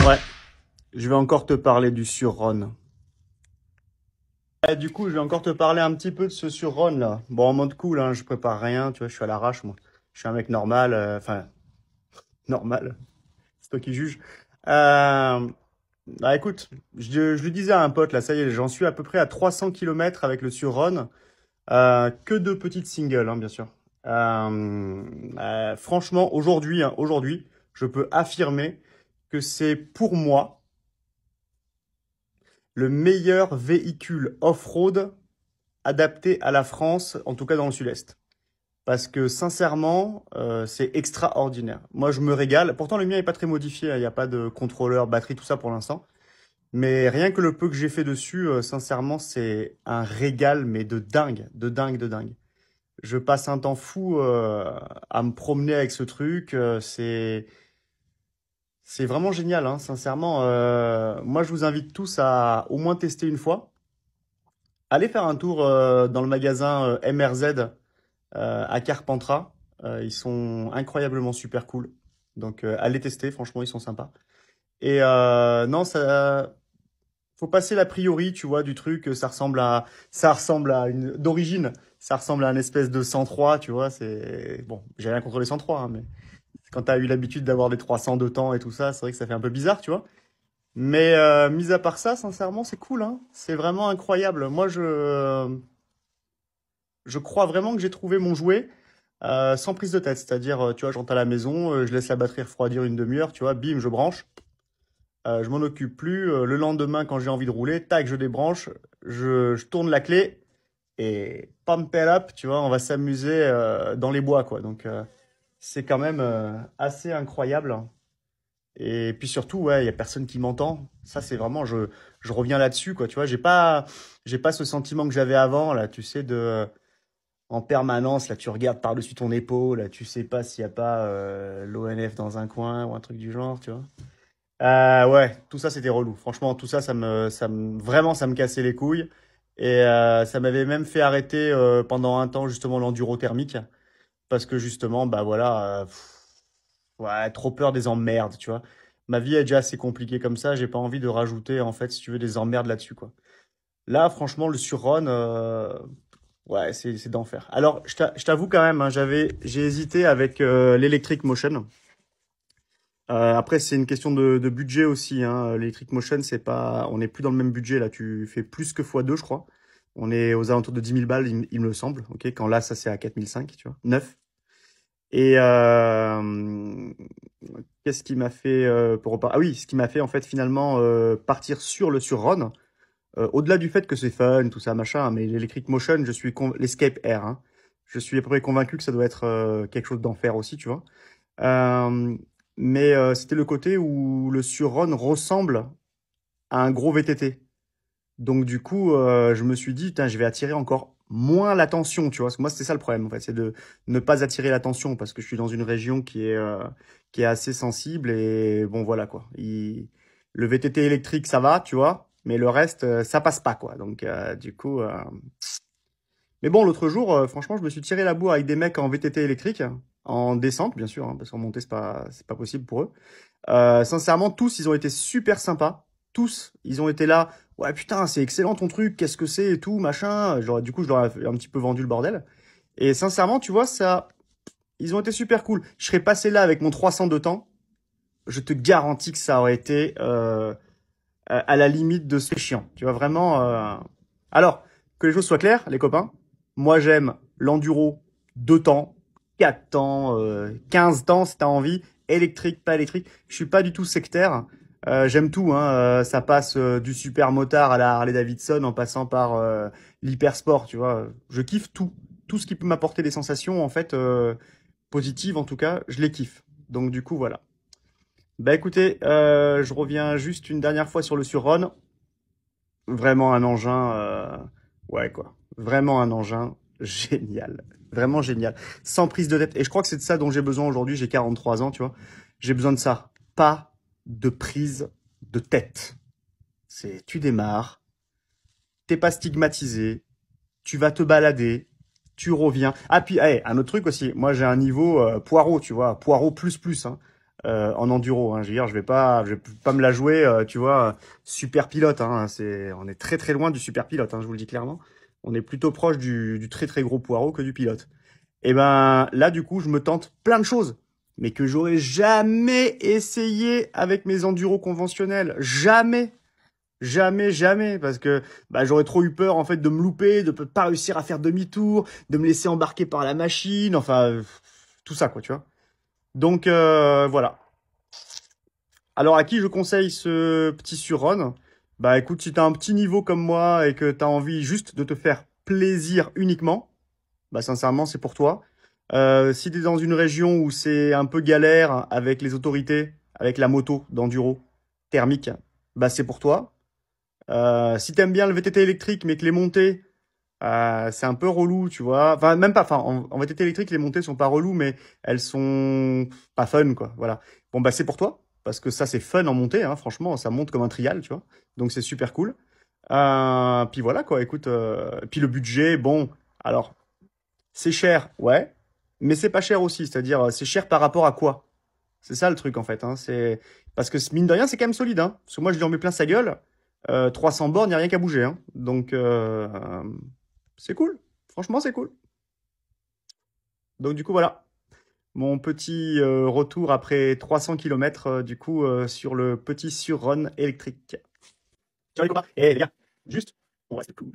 Ouais, je vais encore te parler du Sur-Ron. Du coup, je vais encore te parler un petit peu de ce Sur-Ron là. Bon, en mode cool, hein, je prépare rien, tu vois, je suis à l'arrache, moi. Je suis un mec normal, enfin, normal, c'est toi qui juges. Bah écoute, je lui disais à un pote, là, ça y est, j'en suis à peu près à 300 kilomètres avec le Sur-Ron. Que de petites singles, hein, bien sûr. Franchement, aujourd'hui, hein, aujourd'hui, je peux affirmer que c'est pour moi le meilleur véhicule off-road adapté à la France, en tout cas dans le sud-est. Parce que sincèrement, c'est extraordinaire. Moi, je me régale. Pourtant, le mien n'est pas très modifié, hein. Il n'y a pas de contrôleur, batterie, tout ça pour l'instant. Mais rien que le peu que j'ai fait dessus, sincèrement, c'est un régal, mais de dingue, de dingue, de dingue. Je passe un temps fou à me promener avec ce truc. C'est vraiment génial, hein, sincèrement. Moi, je vous invite tous à au moins tester une fois. Allez faire un tour dans le magasin MRZ à Carpentras. Ils sont incroyablement super cool. Donc, allez tester, franchement, ils sont sympas. Et non, ça, faut passer l'a priori, tu vois, du truc. Ça ressemble à une, d'origine, ça ressemble à une espèce de 103, tu vois. C'est bon, j'ai rien contre les 103, hein, mais quand t'as eu l'habitude d'avoir des 300 de temps et tout ça, c'est vrai que ça fait un peu bizarre, tu vois. Mais mis à part ça, sincèrement, c'est cool, hein. C'est vraiment incroyable. Moi, je crois vraiment que j'ai trouvé mon jouet sans prise de tête. C'est-à-dire, tu vois, je rentre à la maison, je laisse la batterie refroidir une demi-heure, tu vois, bim, je branche. Je m'en occupe plus. Le lendemain, quand j'ai envie de rouler, tac, je débranche, je tourne la clé et pam, pelle up, tu vois, on va s'amuser dans les bois, quoi. Donc, c'est quand même assez incroyable. Et puis surtout, ouais, il y a personne qui m'entend. Ça, c'est vraiment, je reviens là-dessus, quoi. Tu vois, j'ai pas ce sentiment que j'avais avant, là, tu sais, de en permanence, là, tu regardes par-dessus ton épaule, là, tu sais pas s'il y a pas l'ONF dans un coin ou un truc du genre, tu vois. Ouais, tout ça c'était relou. Franchement, tout ça, vraiment, ça me cassait les couilles. Et ça m'avait même fait arrêter pendant un temps justement l'enduro thermique parce que justement, bah voilà, ouais, trop peur des emmerdes, tu vois. Ma vie est déjà assez compliquée comme ça. J'ai pas envie de rajouter en fait, si tu veux, des emmerdes là-dessus, quoi. Là, franchement, le Surron, ouais, c'est d'enfer. Alors, je t'avoue quand même, hein, j'ai hésité avec l'Electric Motion. Après, c'est une question de budget aussi, hein. L'Electric Motion, c'est pas, on n'est plus dans le même budget là. Tu fais plus que x2, je crois. On est aux alentours de 10 000 balles, il me semble. Ok, quand là, ça c'est à 4 500, tu vois, 9. Et qu'est-ce qui m'a fait Ah oui, ce qui m'a fait en fait finalement partir sur le Surron. Au-delà du fait que c'est fun, tout ça, machin, hein, mais l'Electric Motion, l'Escape Air, hein, je suis à peu près convaincu que ça doit être quelque chose d'enfer aussi, tu vois. Euh, mais c'était le côté où le Sur-Ron ressemble à un gros VTT. Donc du coup, je me suis dit, je vais attirer encore moins l'attention, tu vois. Parce que moi, c'était ça le problème, en fait, c'est de ne pas attirer l'attention parce que je suis dans une région qui est assez sensible et bon, voilà quoi. Le VTT électrique, ça va, tu vois, mais le reste, ça passe pas quoi. Donc du coup, mais bon, l'autre jour, franchement, je me suis tiré la bourre avec des mecs en VTT électrique, en descente, bien sûr, hein, parce qu'en montée, c'est pas possible pour eux. Sincèrement, tous, ils ont été super sympas. Tous, ils ont été là. Ouais, putain, c'est excellent ton truc, qu'est-ce que c'est et tout, machin. Genre, du coup, je leur ai un petit peu vendu le bordel. Et sincèrement, tu vois, ça, ils ont été super cool. Je serais passé là avec mon 300 de temps. Je te garantis que ça aurait été à la limite de ce chiant. Tu vois, vraiment. Alors, que les choses soient claires, les copains. Moi, j'aime l'enduro 2 temps, 4 temps, 15 temps si t'as envie. Électrique, pas électrique. Je suis pas du tout sectaire. J'aime tout, hein. Ça passe du super motard à la Harley Davidson en passant par l'hypersport, tu vois. Je kiffe tout. Tout ce qui peut m'apporter des sensations, en fait, positives en tout cas, je les kiffe. Donc du coup, voilà. Bah écoutez, je reviens juste une dernière fois sur le Surron. Vraiment un engin, ouais quoi. Vraiment un engin génial. Vraiment génial. Sans prise de tête. Et je crois que c'est de ça dont j'ai besoin aujourd'hui. J'ai 43 ans, tu vois. J'ai besoin de ça. Pas de prise de tête. Tu démarres, t'es pas stigmatisé, tu vas te balader, tu reviens. Ah puis, hey, un autre truc aussi. Moi, j'ai un niveau poireau, tu vois. Poireau plus plus, hein. en enduro. Hein. Je veux dire, je vais pas me la jouer, tu vois, super pilote. Hein. On est très très loin du super pilote, hein, je vous le dis clairement. On est plutôt proche du très très gros poireau que du pilote. Et ben là, du coup, je me tente plein de choses, mais que j'aurais jamais essayé avec mes enduros conventionnels. Jamais. Jamais, jamais, parce que bah, j'aurais trop eu peur en fait de me louper, de pas réussir à faire demi-tour, de me laisser embarquer par la machine, enfin tout ça quoi, tu vois. Donc voilà. Alors à qui je conseille ce petit surrun? Bah écoute, si t'as un petit niveau comme moi et que t'as envie juste de te faire plaisir uniquement, bah sincèrement c'est pour toi. Si t'es dans une région où c'est un peu galère avec les autorités, avec la moto d'enduro thermique, bah c'est pour toi. Si t'aimes bien le VTT électrique, mais que les montées, c'est un peu relou, tu vois. Enfin, même pas. Enfin, en VTT électrique, les montées sont pas reloues, mais elles sont pas fun, quoi. Voilà. Bon, bah, c'est pour toi, parce que ça, c'est fun en montée, hein. Franchement, ça monte comme un trial, tu vois. Donc, c'est super cool. Puis voilà, quoi. Écoute, puis le budget, bon, alors, c'est cher, ouais, mais c'est pas cher aussi. C'est-à-dire, c'est cher par rapport à quoi? C'est ça le truc en fait. Hein. C'est parce que mine de rien, c'est quand même solide. Hein. Parce que moi, je lui en mets plein sa gueule. 300 bornes, il n'y a rien qu'à bouger. Hein. Donc, c'est cool. Franchement, c'est cool. Donc, du coup, voilà. Mon petit retour après 300 km, du coup, sur le petit surrun électrique. Ciao les copains. Et les gars, juste, on reste cool.